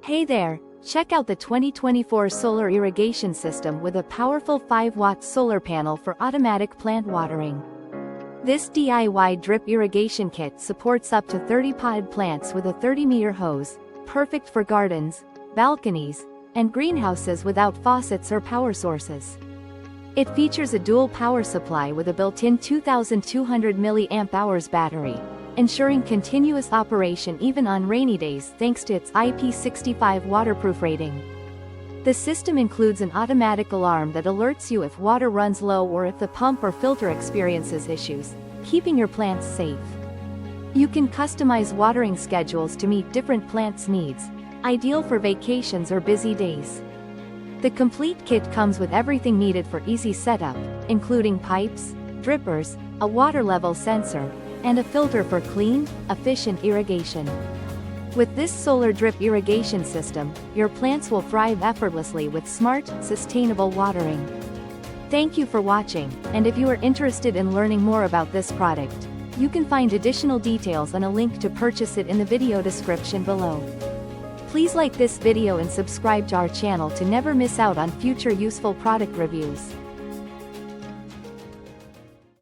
Hey there, check out the 2024 Solar Irrigation System with a powerful 5-watt solar panel for automatic plant watering. This DIY drip irrigation kit supports up to 30 potted plants with a 30-meter hose, perfect for gardens, balconies, and greenhouses without faucets or power sources. It features a dual power supply with a built-in 2,200 mAh battery, ensuring continuous operation even on rainy days thanks to its IP65 waterproof rating. The system includes an automatic alarm that alerts you if water runs low or if the pump or filter experiences issues, keeping your plants safe. You can customize watering schedules to meet different plants' needs, ideal for vacations or busy days. The complete kit comes with everything needed for easy setup, including pipes, drippers, a water level sensor, and a filter for clean, efficient irrigation. With this solar drip irrigation system, your plants will thrive effortlessly with smart, sustainable watering. Thank you for watching, and if you are interested in learning more about this product, you can find additional details and a link to purchase it in the video description below. Please like this video and subscribe to our channel to never miss out on future useful product reviews.